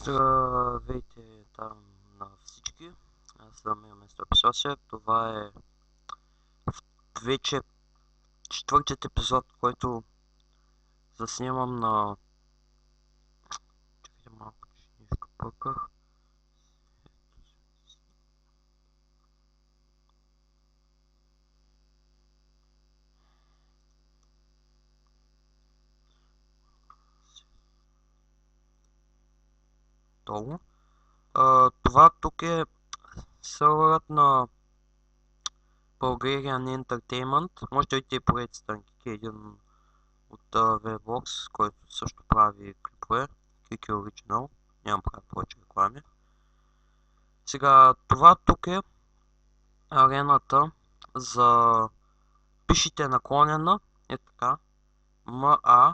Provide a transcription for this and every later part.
Здравейте там на всички. Аз съм Место Писосия. Това е вече четвъртият епизод, който заснимам на... Ще видя малко, че нещо пъках. Долу. Това тук е сървърът на Bulgarian Entertainment. Може да видите и поредицата на Кики, един от VBox, който също прави клипове. Kiki Original. Нямам правя повече реклами. Сега, това тук е арената за пишите наклонена, е така, MA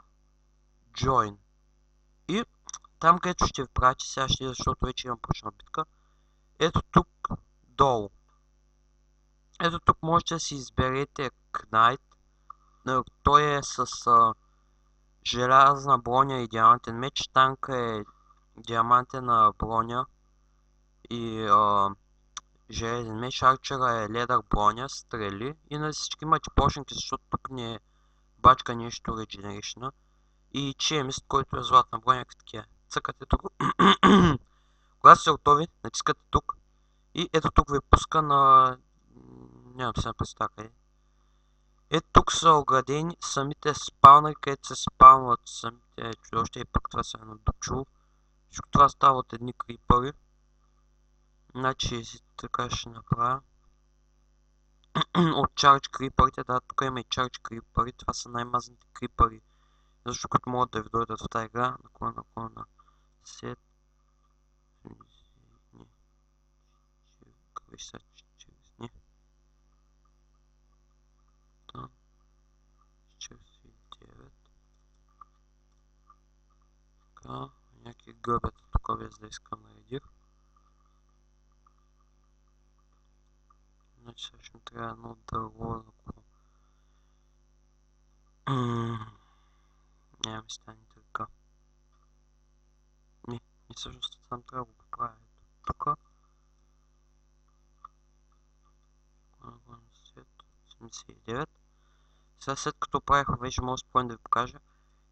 Join. И там, където ще ви прати, сега ще, защото вече имам почна битка, ето тук долу. Ето тук можете да си изберете Knight. Той е с желязна броня и диамантен меч. Танка е диамантена броня и железен меч. Арчера е ледър броня, стрели. И на всички имате почники, защото тук не е бачка нещо Regeneration. И чемист, който е златна броня, като такива. Цъкате тук. Когато сте готови, натискате тук. И ето тук ви пуска на... Нямам се представя къде. Ето тук са оградени самите спаунери, където се спаунват самите чудовища и пък това се е надучило. Всичко това става от едни крипъри. Значи така ще направя. От Charge крипърите, да, тук има и Charge крипъри, това са най-мазните крипъри. Защото като могат да ви дойдат в тази игра, наклона сет. Какви са 40? 49. Така, някакви гърбета тук без да искам наредих. Значи сега ще ми трябва едно дърво, ако... Няма ми стане така. Не, всъщност там трябва да го поправя. Тук. 79. Сега след като правих вече може спомен да ви покажа.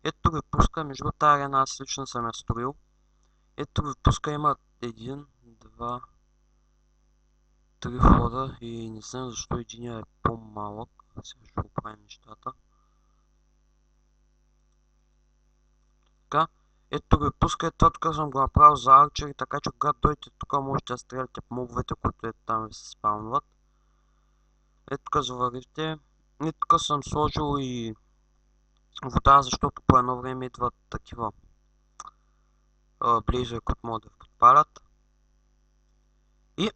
Ето тук ви пуска, между тази арена аз лично съм я строил. Ето тук ви пуска, има 1, 2, 3 входа и не знам защо единия е по-малък. Сега ще го правим нещата. Така, ето тук ви пуска, това тук съм го направил за арчери, така че когато дойдете тук можете да стреляте по мобовете, които там ви се спаунват. Ето тук заварите. И тук съм сложил и вода, защото по едно време идват такива близо, които могат да подпалят. И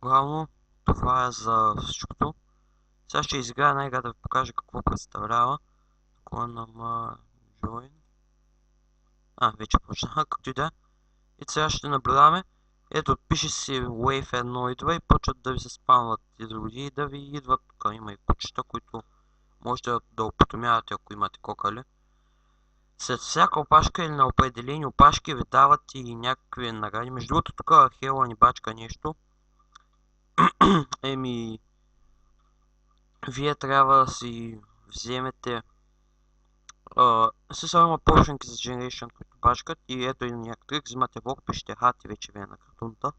главно това е за всичкото. Сега ще изиграя най-гада да ви покажа какво представлява. Наклона Join. Вече почнаха, както и да. И сега ще наблюдаваме. Ето, пише си Wave 1 идва и почват да ви се спамват и други и да ви идват тук. Има и кучета, които можете да опитомявате, ако имате кокали. След всяка опашка или на определени опашки ви дават и някакви награди. Между другото, тук Хела ни бачка нещо. Еми, вие трябва да си вземете... Само има поршенки за Generation, които бачкат. И ето един някакъв трик, взимате блок, пишете хат и вече ви е на картунта.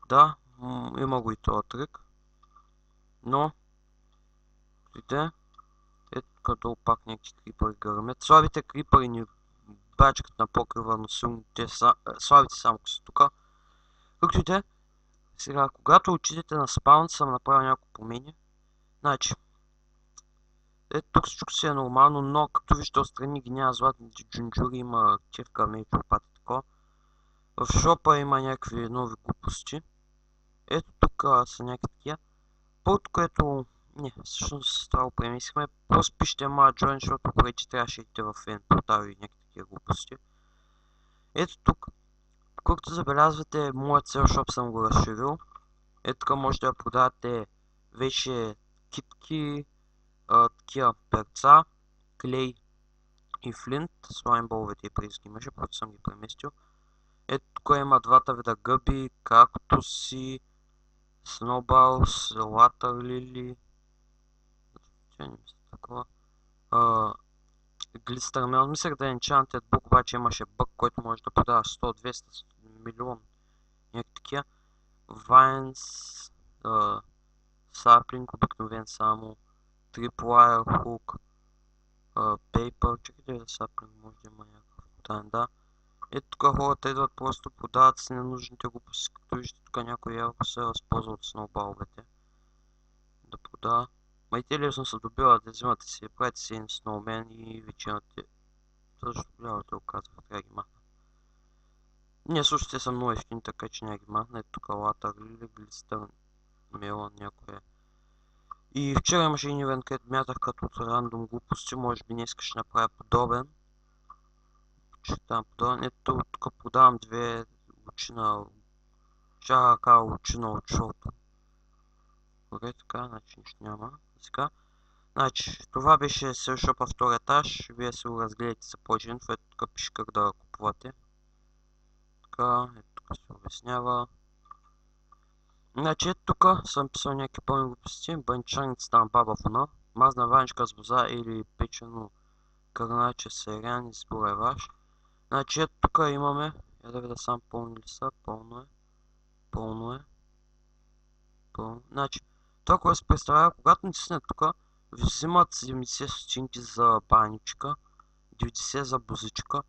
Да, има го и този трик. Но, видите, ето като пак някакви крипъри гърмят. Слабите крипъри ни бачкат на покрива, но силните са, слабите само са тук. Както и де, сега, когато отидете на спаун, съм направил няколко промени. Значи, ето тук всичко си е нормално, но като вижте отстрани ги няма златните джунджури, има тирка, меч, лопата и такова. В шопа има някакви нови глупости. Ето тук са някакви такива. Първото, което... Не, всъщност това го премислихме. Просто пишете моя join, защото преди трябваше идите в N портал и някакви такива глупости. Ето тук. Колкото забелязвате, моят цел шоп съм го разширил. Ето тук можете да продавате вече китки, такива перца, клей, и флинт, слаймболовете и призги имаше, просто съм ги преместил. Ето тук има двата вида гъби, кактуси, сноубаус, латър лили. Тя не мисля такова. Глистърмел, мислех да е Enchanted Book, обаче имаше бък, който може да продаваш 100, 200, милион. Някакви такива. Vines, Sapling, обикновен само. Tripwire Hook, Paper, чакайте за Sapling, може да има някакъв тайн, да. Ето тук хората идват, просто продават си ненужните глупости, като виждате тук някой явно се възползва от сноубаловете. Да продава. Ма и те лесно се добиват, да взимате си, правите си един сноумен и вечерите. Също голямо те оказах, трябва да ги махна. Не, също те са много ефтини, така че няма ги махна. Ето тук латър лили, глистър, мелон, някое. И вчера имаше един ивент, където мятах като от рандом глупости, може би днес ще направя подобен. Читам подобен. Ето тук продавам две лучина, чака лучина от шорта. Добре, така, значи нищо няма. Сега. Значи, това беше Селшопа втори етаж. Вие се го разгледате за повече инфо. Ето тук пише как да купувате. Така, ето тук се обяснява. Значи, ето тук съм писал някакви пълни глупости. Банчарницата на баба Фуна. Мазна ваничка с боза или печено кърначе сериан, избор е ваш. Значи, ето тук имаме. Я да видя сам пълни ли са. Пълно е. Пълно е. Пълно. Значи, това, което се представлява, когато натиснете тук, ви взимат 70 стотинки за баничка, 90 за бозичка,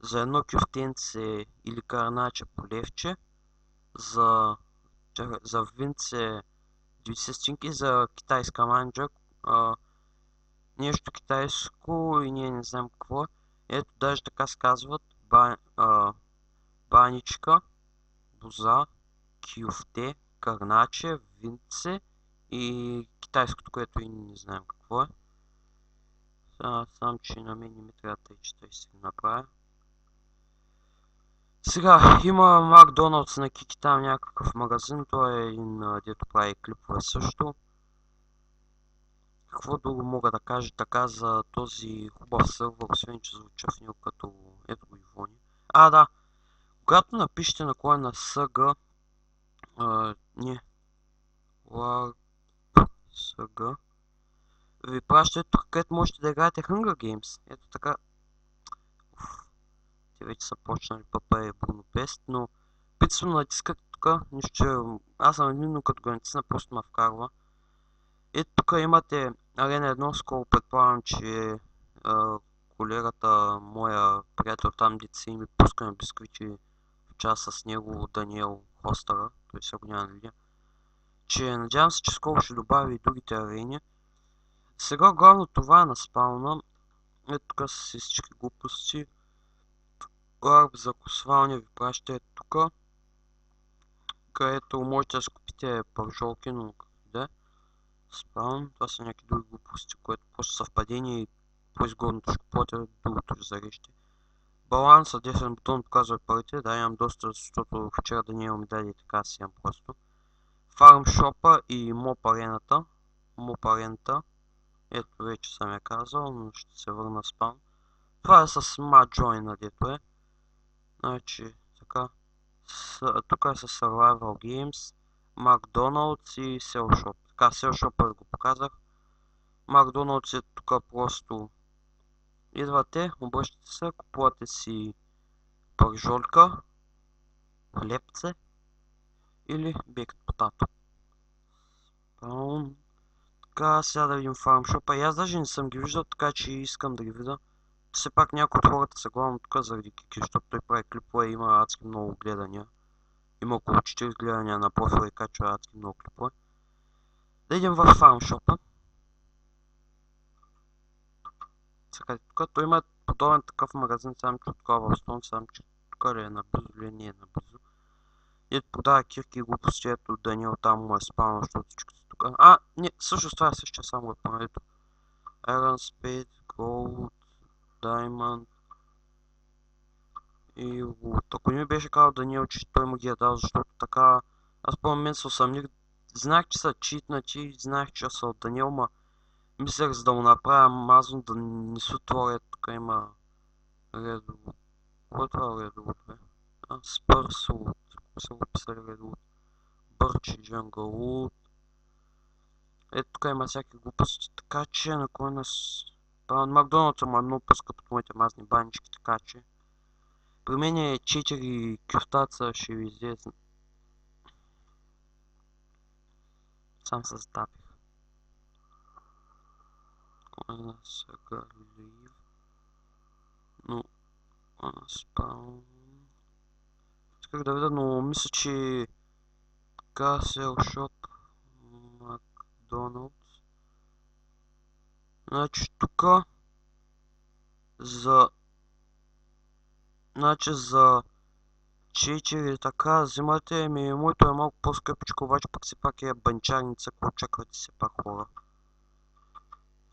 за едно кюфтенце или карначе по левче, за винце 90 стотинки, за китайска манджа, нещо китайско и ние не знам какво. Ето даже така се казват баничка, боза, кюфте, карначе, винце и китайското, което и не знаем какво е. Сам, че на мен не ми трябва да че той си го направя. Сега, има Макдоналдс на Кики, там някакъв магазин, той е един, дето прави клипове също. Какво друго мога да кажа така за този хубав сървър, освен че звуча в него като ето го Ивони. Да, когато напишете наклона SG, SG, ви праща ето тук, където можете да играете Hunger Games. Ето така. Те вече са почнали ПП и Бунопест, но принципно натискате тук, нищо че аз съм единно като го натисна, просто ме вкарва. Ето тук имате арена 1, скоро предполагам, че колегата, моя приятел там, деца и ми пускаме бисквити в час с него, Даниел Хостера, той сега го няма да видя. Че надявам се, че скоро ще добави и другите арени. Сега главно това е на спауна. Ето тук са си всички глупости. Ларп за косвалня ви праща ето тук, където можете да скупите пържолки, но как да е. Спаун, това са някакви други глупости, което просто съвпадение и по-изгодното ще купувате, другото ще зарежете. Баланс, десен бутон показва парите, да имам доста, защото вчера Даниел ми даде така си имам просто. Фарм шопа и моп арената. Моп арената. Ето вече съм я казал, но ще се върна в спам. Това е с Маджойна, дето е. Значи, така. Тук е с Survival Games, McDonald's и Cell Shop. Така, Cell Shop го показах. McDonald's е тук просто идвате, обръщате се, купувате си пържолка, хлебце или бекът потато. Така, сега да видим Farm Shop. И аз даже не съм ги виждал, така че искам да ги видя. Все пак някои от хората са главно тук заради Кики, защото той прави клипове и има адски много гледания. Има около 40 гледания на профила и качва адски много клипове. Да идем в Farm Shop. Сега тук той има подобен такъв магазин, само че от Cobblestone, само че тук ли е наблизо или не е наблизо. Ето продава кирки и глупости, ето Даниел там му е спално, защото всичките тук. Не, всъщност това е същия, само го е пълнето. Iron Spade, Gold, Diamond и Wood. Ако не ми беше казал Даниел, че той му ги е дал, защото така... Аз по момент се усъмних. Знаех, че са читнати, знаех, че са от Даниел, ма мислех за да му направя мазно да не се отворя. Тук има Redwood. Какво е това Redwood, бе? Spursewood. Са го писали Redwood. Birch и Junglewood. Ето тук има всяки глупости, така че на кой нас... Макдоналдса му е много по-скъп от моите мазни банички, така че... При мен е 4 кюфтаца, ще ви излезе. Сам се затапих. Кой нас сега лив? Но... спаун... Исках да видя, но мисля, че... Castle Shop... Макдоналдс... Значи тук... За... Значи за... 4 така взимате, моето е малко по-скъпичко, обаче пък все пак е банчарница, какво очаквате все пак хора?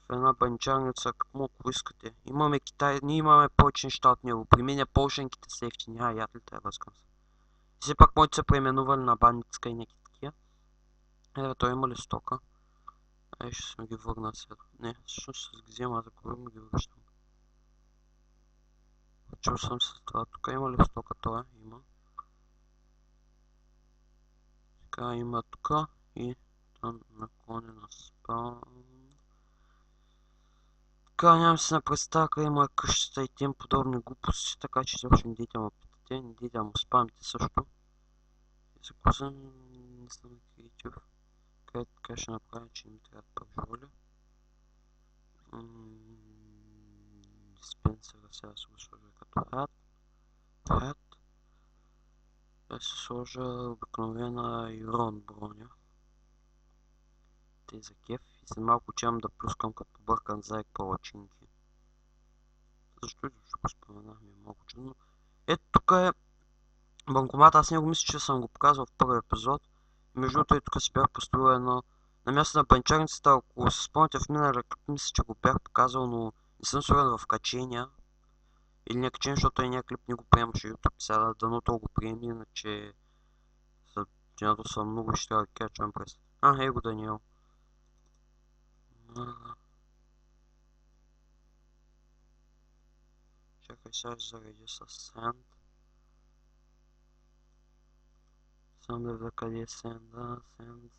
В една банчарница, какво искате? Имаме Китай, ние имаме повече неща от него, при мен полшенките са ефтини, яд ли трябва възкам се. Все пак моите са преименували на банницка и някакви такива. Той има ли стока? Ще сме ги върна след. Не, всъщност ще ги взема, за кого ми ги връщам. Чул съм се с това, тук има ли стока това? Има. Така, има тук и там наклонена спаун. Така, нямам си на представа къде има къщата и тем подобни глупости, така че изобщо не дейте му питате, не дейте му спамите също. За какво съм не съм креатив. Къде така ще направя, че ми трябва пържоли. Диспенсера сега се го сложа като хат. Да се сложа обикновена Ирон броня. Те за кеф и след малко чам да плюскам като бъркан заек палачинки. Защо изобщо го споменах, ми е малко чудно. Ето тук е банкомат, аз него мисля, че съм го показвал в първи епизод. Между другото и тук си бях построил едно на място на банчарницата, ако се спомняте в миналия клип, мисля, че го бях показал, но не съм сигурен в качения. Или не качен, защото и някакъв клип не го приемаше YouTube. Сега дано то го приеме, иначе днято съм много и ще трябва да кажа, че ме през. Его Даниел. Чакай сега ще зареди с Sand. Сам да видя къде е Sand. Sand.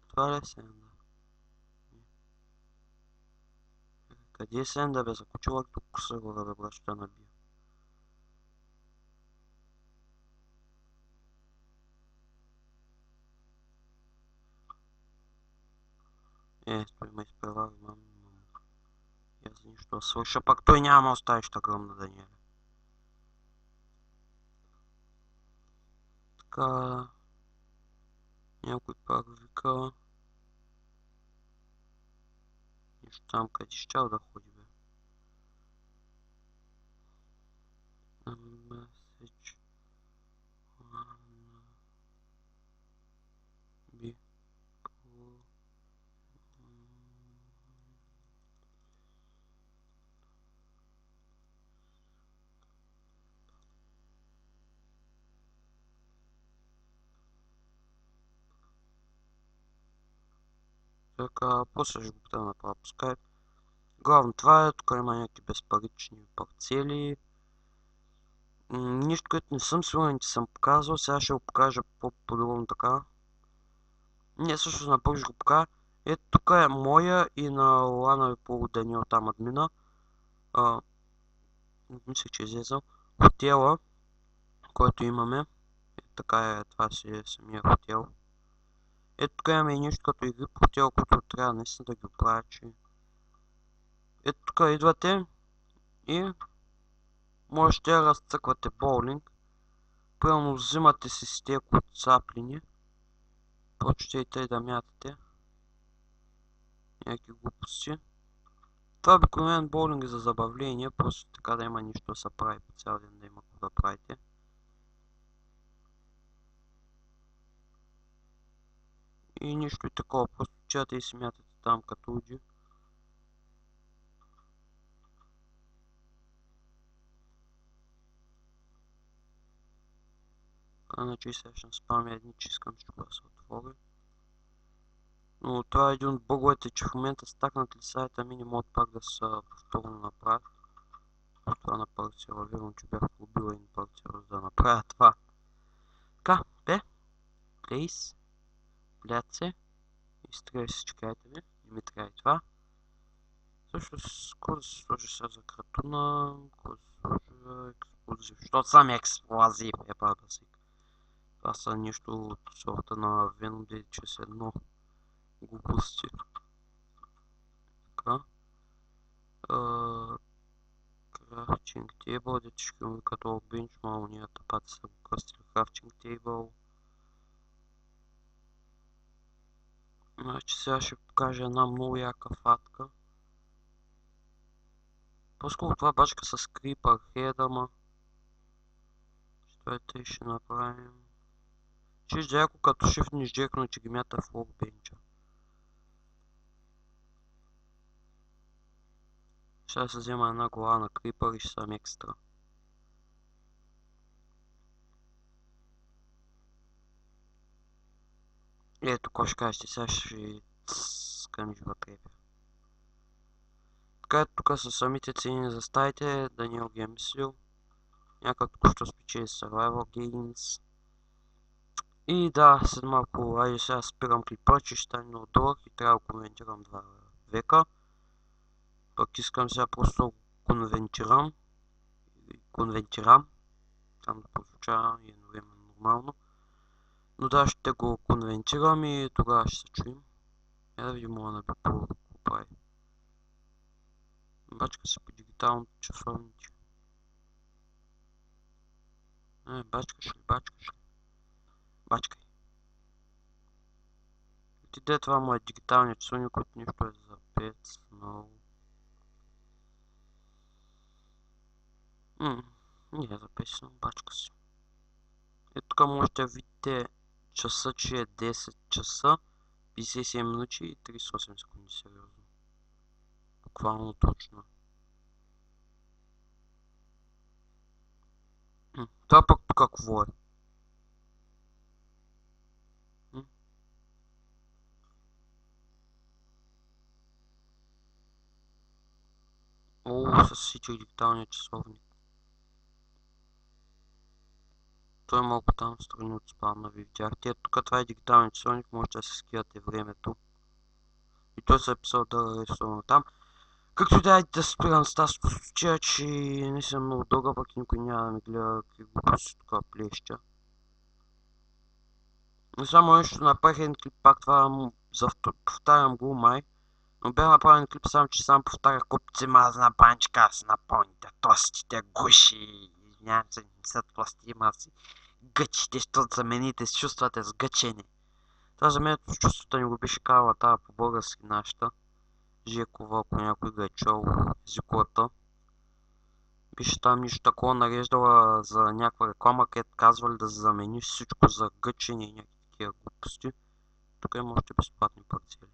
Това ли е Sand? Къде е Sand, бе? Закучила тук са го, бе, брат, ще набия. Той ме изпревари, мам. И аз нищо да свърша, пак той няма оставища гръм на Даниеля. Така... Някой пак вика... Нищо там, къде щял да ходи, бе. Message... Би... Така, после ще го питам да направя по скайп. Главно това е, тук има някакви безпарични парцели. Нищо, което не съм сигурен, че съм показал, сега ще го покажа по-подробно така. Не, също напърво ще го покажа. Ето тук е моя и на Лана по Даниел там админа. Мисля, че е излезъл. Хотела, който имаме. Така е, това си е самия хотел. Ето тук имаме и нещо като игри по хотел, което трябва наистина да ги оправя, че... Ето тук идвате и можете да разцъквате боулинг. Примерно взимате си стек от цаплини. Почте и тъй да мятате. Някакви глупости. Това е обикновен боулинг за забавление, просто така да има нищо да се прави по цял ден, да има какво да правите. И нищо и такова, просто чате и си мятате там като уди. Иначе сега ще спамя едни, че искам всичко да се отвори. Но това е един от бъговете, че в момента стакнат ли сайта ми не могат пак да се повторно направят. Това на парцела, вярвам, че бях убил един парцел, за да направя това. Така, бе, плейс, блядь се, изтреля всичките ми, не ми трябва и това. Също какво да се сложи сега за кратуна, какво да се сложи експлозив, защото сам експлозив е бабасик. Това са нещо от сорта на Венде, че с едно глупости. Така. Crafting table, дето ще ми като бенчмал, уния тапати са го кръстили crafting table. Значи сега ще покажа една много яка фатка. По-скоро това бачка с крипър хеда, ма. Ще ще направим. Ще яко като шифнеш директно, че ги мята в workbench. Ще се взема една глава на крипър и ще съм екстра. Ето, кой ще кажете, сега ще скъниш вътре. Така, тук са самите цени за стаите, Даниел ги е мислил. Някак току-що спечели Survival Games. И да, след малко, айде сега спирам клипа, че ще стане много дълъг и трябва да коментирам 2 века. Пък искам сега просто конвентирам. Там да прозвуча и едновременно нормално. Но да, ще го конвентирам и тогава ще се чуем. Я да видим, мога да би какво прави. Бачка се по дигиталното часовниче. Бачкаш ли? Бачкай. Ти де това му е дигиталният часовник, който нищо е за 5, много. Не е за 5, но бачка си. Ето тук можете да видите часа, че е 10 часа, 57 минути и 38 секунди, сериозно. Буквално точно. Това пък тук какво е? О, с всички дигиталния часовник. Той е малко там страни от спавна ви видяхте. Ето тук това е дигиталния часовник, можете да се скивате времето. И той се е писал да рисувам там. Както да спирам с тази случая, че не съм много дълга, пък никой няма да ми гледа какви глупости тук плеща. Но само нещо направих един клип, пак това повтарям го май. Но бях направен клип сам, че сам повтаря купци мазна панчка с напълните тластите гуши. Извинявам се, не са тласти, има си гъчите, защото замените се чувствате сгъчени. Това за мен чувството ни го беше казала тази по български нашата. Жекова, ако някой го е чул, езиковата. Беше там нищо такова нареждала за някаква реклама, където казвали да замениш всичко за гъчени и някакви такива глупости. Тук има още безплатни парцели.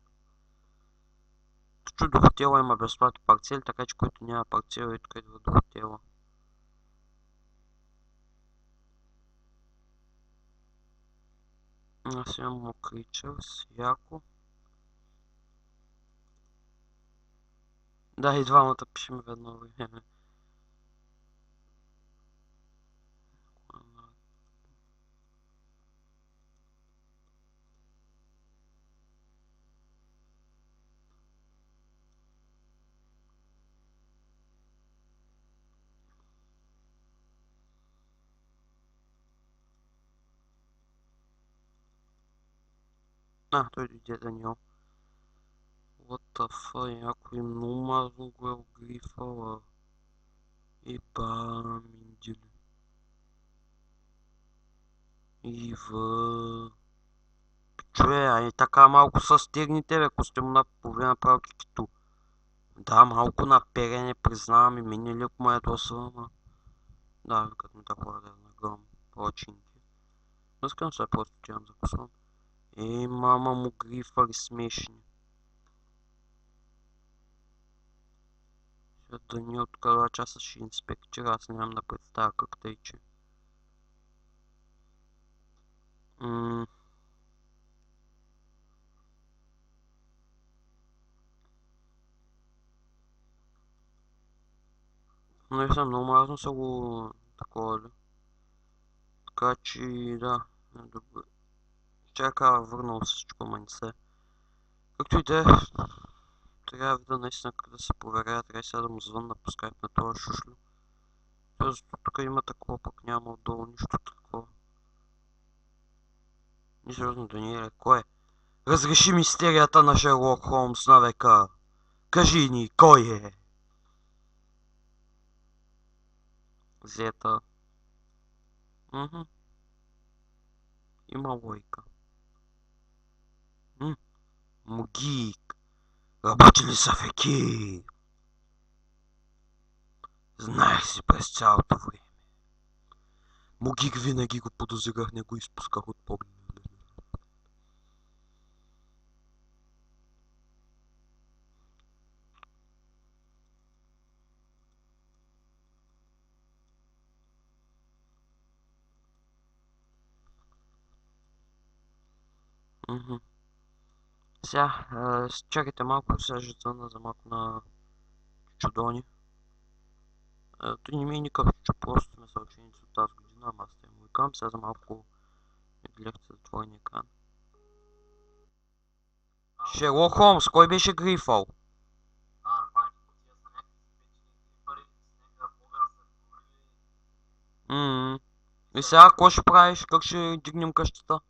Чу до хотела има безплатни парцели, така че който няма парцел и тук идва до хотела. Аз имам мокричърс, яко. Да, и двамата пишем в едно време. Той дойде Даниел. What the fuck, някой много мазно го е огрифала. Еба, миндили. Ива. Чуе, ай така малко са стегните, бе, ако сте му наполовина направил кикито. Да, малко наперене, признавам и мене леко ме е досъл, ама... Да, като ми да хора да нагръм палачинки. Но искам сега просто тям за косвам. Мама му грифари смешни. Сега Даниел тук 2 часа ще инспектира, аз нямам да представя как тъйче. Но и съм много мразно са го такова ли. Така че да. Добре. Чака върнал всичко, ма не се. Както и да е. Трябва да наистина да се проверя, трябва сега да му звънна по скайп на това шушлю. Тоест тук има такова, пък няма отдолу нищо такова. И сериозно, Даниеле, кой е? Разреши мистерията на Шерлок Холмс на века. Кажи ни, кой е? Зета. Има лойка. Мугик. Работили са в екип. Знаех си през цялото време. Мугик винаги го подозирах, не го изпусках от погледа. Сега, чакайте малко, сега ще звънна за малко на Чудони. Той не ми е никакъв чу, просто сме съученици от тази година, ама аз те му викам, сега за малко ми гледахте затворения екран. Шерлок Холмс, кой беше грифал? И сега, какво ще правиш? Как ще дигнем къщата?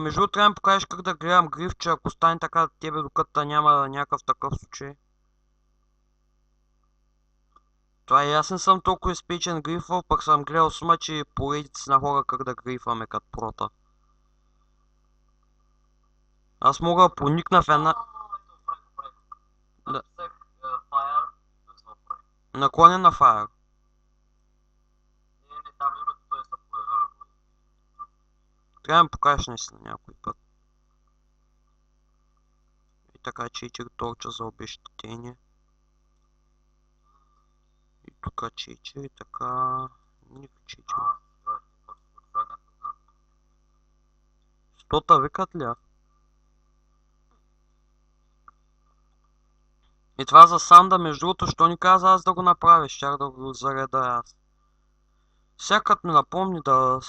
Между другото, трябва да ми покажеш как да гледам грифче, ако стане така тебе, докато няма някакъв такъв случай. Това и аз не съм толкова изпечен грифъл, пък съм гледал смъчи поредици на хора как да грифаме като прота. Аз мога да проникна в една... Да. Наклонен на Fire. Трябва да ми покажеш наистина някой път. И така 4 торча за обещетение. И тук 4, така... Ник 4. 100-та викат ли? И това за Санда, между другото, що ни каза аз да го направя, щях да го зареда аз. Всякът ми напомни да...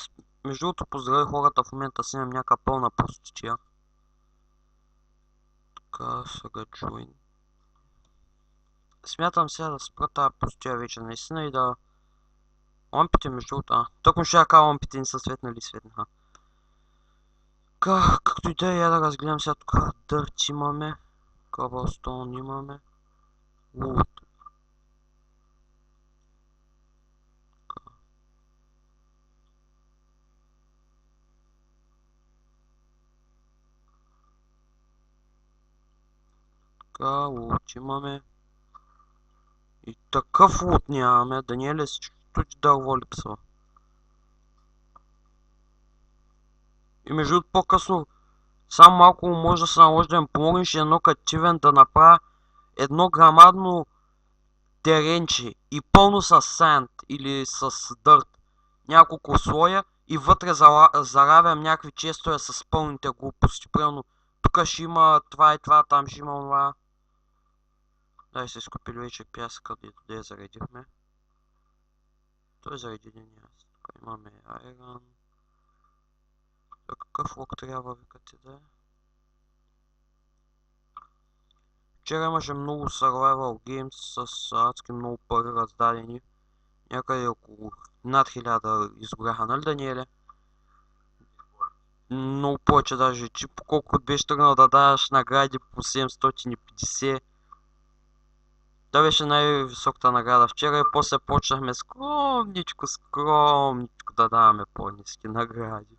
Между другото, поздрави хората, в момента си имам някаква пълна простотия. Така, сега join. Смятам сега да спра тази простотия вече наистина и да... Лампите между другото, тъкмо ще я кажа, лампите не са светнали и светнаха. Както и да е, я да разгледам сега тук. Дърт имаме. Cobblestone имаме. Wood. Така, лут имаме. И такъв лут нямаме. Даниеле, всичко ти дърво липсва. И между другото по-късно, само малко може да се наложи да им помогнеш едно кативен да направя едно грамадно теренче и пълно с санд или с дърт. Няколко слоя и вътре заравям някакви честове с пълните глупости. Примерно, тук ще има това и това, там ще има това. Дай се изкупили вече пясъка, където я заредихме. Той зареди един аз. Тук имаме Iron. Какъв лок трябва, викате да е? Вчера имаше много survival games с адски много пари раздадени. Някъде около над 1000 изгоряха, нали Даниеле? Много повече даже. Ти по колко беше тръгнал да даваш награди по 750. Това беше най-високата награда вчера и после почнахме скромничко да даваме по-ниски награди.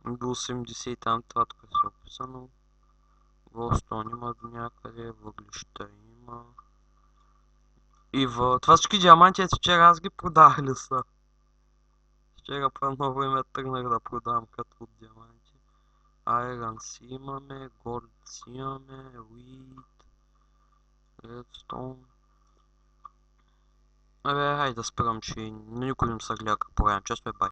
До 80 там това тук е описано. Голстон има до някъде, въглища има. И това всички диаманти вчера аз ги продах ли са? Вчера по едно време тръгнах да продавам като от диаманти. Iron си имаме, Gold си имаме, Wheat, Redstone. Абе, хайде да спирам, че никой не се гледа как правим. Често е бай.